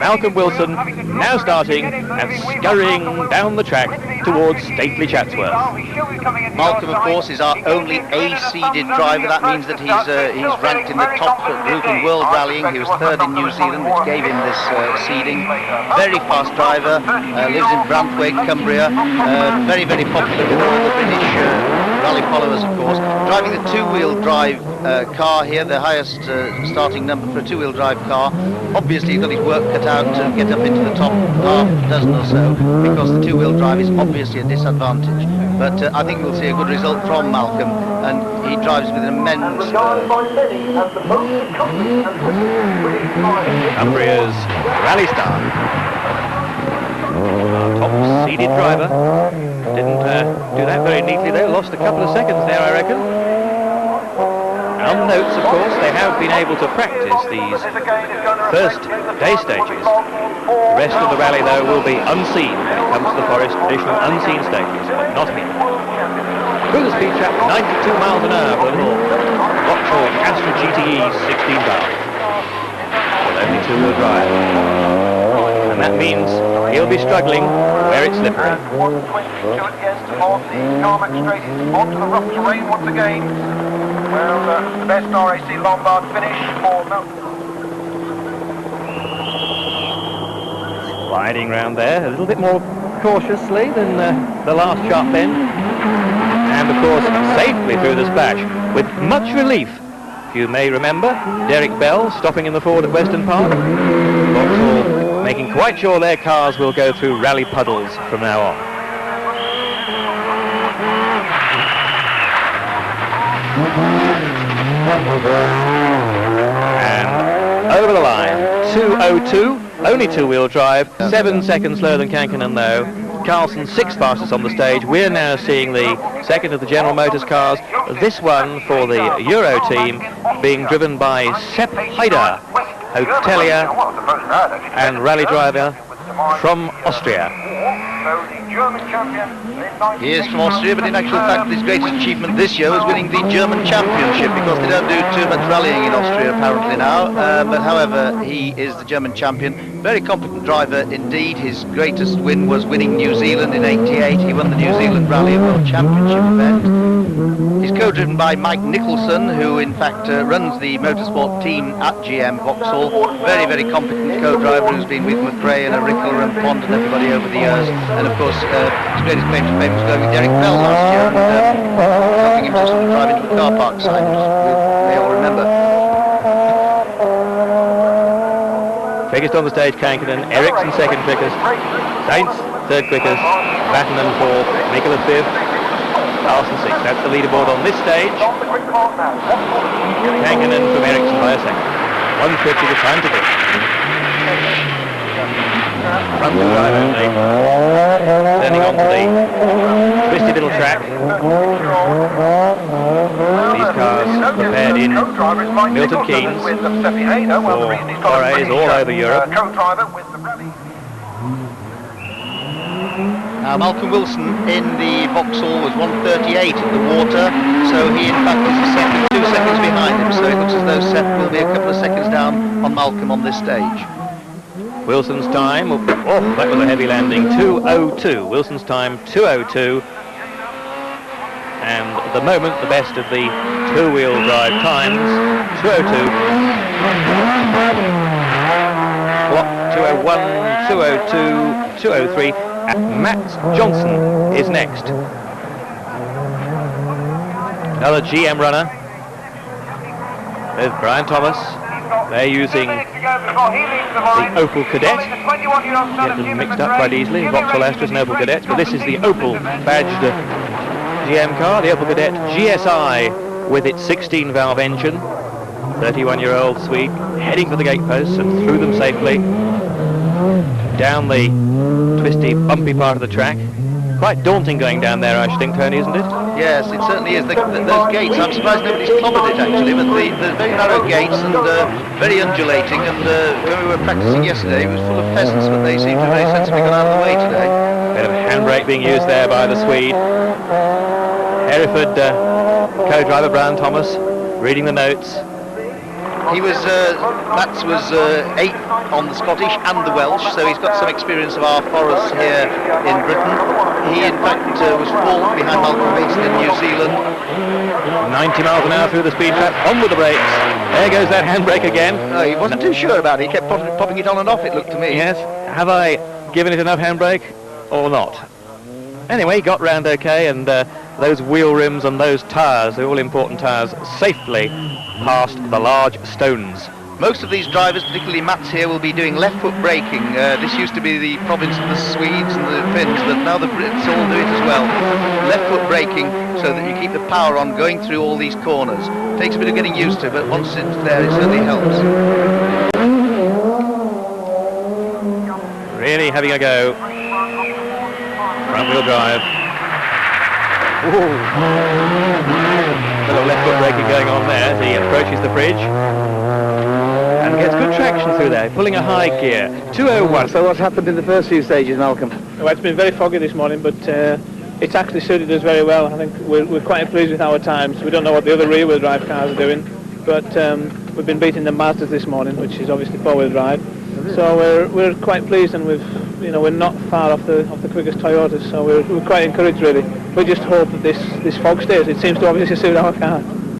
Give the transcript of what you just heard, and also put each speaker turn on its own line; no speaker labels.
Malcolm Wilson now starting and scurrying down the track towards stately Chatsworth.
Malcolm, of course, is our only A-seeded driver. That means that he's ranked in the top group in world rallying. He was third in New Zealand, which gave him this seeding. Very fast driver, lives in Branthwaite, Cumbria. Very, very popular with all the British rally followers, of course. Driving the two-wheel drive car here, the highest starting number for a two-wheel drive car. Obviously, he's got his work cut out to get up into the top half dozen or so, because the two-wheel drive is obviously a disadvantage. But I think we'll see a good result from Malcolm, and he drives with an immense...
Cumbria's rally star, our top seeded driver, didn't do that very neatly though, lost a couple of seconds there I reckon. On notes, of course, they have been able to practice these first day stages. The rest of the rally, though, will be unseen when it comes to the forest, traditional unseen stages, but not here. Through the speed trap, 92 miles an hour for the little Vauxhall Astra GTE 16 valve, with only two-wheel drive. And that means he'll be struggling where it's slippery.
Onto the rough terrain once again. Well, the best RAC Lombard finish for Malcolm.
Sliding round there, a little bit more cautiously than the last sharp bend. And of course, safely through the splash, with much relief. You may remember Derek Bell stopping in the Ford at Western Park. Vauxhall making quite sure their cars will go through rally puddles from now on. And over the line, 2:02, only two-wheel drive, 7 seconds slower than Kankkunen though. Carlson 6th fastest on the stage. We're now seeing the second of the General Motors cars, this one for the Euro team, being driven by Sepp Haider, hotelier and rally driver from Austria.
He is from Austria, but in actual fact his greatest achievement this year was winning the German Championship, because they don't do too much rallying in Austria apparently now. But however, he is the German champion. Very competent driver indeed. His greatest win was winning New Zealand in '88. He won the New Zealand Rally World Championship event. He's co-driven by Mike Nicholson, who in fact runs the motorsport team at GM Vauxhall. Very, very competent co-driver who's been with McRae and Rickler and Pond and everybody over the years. And of course, his greatest claim to fame was going with Derek Bell last year and helping him to sort of drive into a car park sign, which we all remember.
Quickest on the stage, Kankkunen, Eriksson second quickest, Sainz third quickest, Vatanen fourth, Nicholas fifth, Carlson sixth. That's the leaderboard on this stage. Kankkunen from Eriksson by a second. 1:50 the time to beat. Front wheel drive only, turning onto the twisty little track. These cars prepared in Milton Keynes for forays all over Europe.
Now Malcolm Wilson in the Vauxhall was 1:38 at the water, so he in fact is a second, 2 seconds behind him, so it looks as though Sepp will be a couple of seconds down on Malcolm on this stage.
Wilson's time, oh, that was a heavy landing, 2:02. Wilson's time, 2:02. And at the moment, the best of the two-wheel drive times, 2:02. Clock, 2:01, 2:02, 2:03. Matt Johnson is next. Another GM runner. There's Brian Thomas. They're using the Opel Kadett. Get them mixed up quite easily. Vauxhall Astras and Opel Kadett, but this is the Opel badged GM car, the Opel Kadett GSI with its 16-valve engine. 31-year-old Swede heading for the gate posts and through them safely down the twisty, bumpy part of the track. Quite daunting going down there, I should think, Tony, isn't it?
Yes, it certainly is. Those gates, I'm surprised nobody's clobbered it actually, but the very narrow gates and very undulating, and when we were practicing yesterday it was full of pheasants, but they seem to have very sensibly gone out of the way today.
Bit of handbrake being used there by the Swede. Hereford co-driver Brian Thomas reading the notes.
He was Mats was 8th on the Scottish and the Welsh, so he's got some experience of our forests here in Britain. He in fact was 4th behind Malcolm Mason in New Zealand.
90 miles an hour through the speed trap, on with the brakes. There goes that handbrake again.
He wasn't too sure about it. He kept popping it on and off, it looked to me.
Yes, have I given it enough handbrake or not? Anyway, he got round okay, and those wheel rims and those tyres, the all-important tyres, safely past the large stones.
Most of these drivers, particularly Mats here, will be doing left-foot braking. This used to be the province of the Swedes and the Finns, but now the Brits all do it as well. Left-foot braking, so that you keep the power on going through all these corners. Takes a bit of getting used to, but once it's there, it certainly helps.
Really having a go. Front-wheel drive. Ooh. Little left-foot braking going on there as he approaches the bridge. And gets good traction through there, pulling a high gear. 201.
So what's happened in the first few stages, Malcolm?
Well, it's been very foggy this morning, but it's actually suited us very well. I think we're quite pleased with our times. We don't know what the other rear-wheel drive cars are doing, but we've been beating the Mazdas this morning, which is obviously four-wheel drive. So we're quite pleased, and we're not far off the quickest Toyotas. So we're quite encouraged, really. We just hope that this fog stays. It seems to obviously suit our car.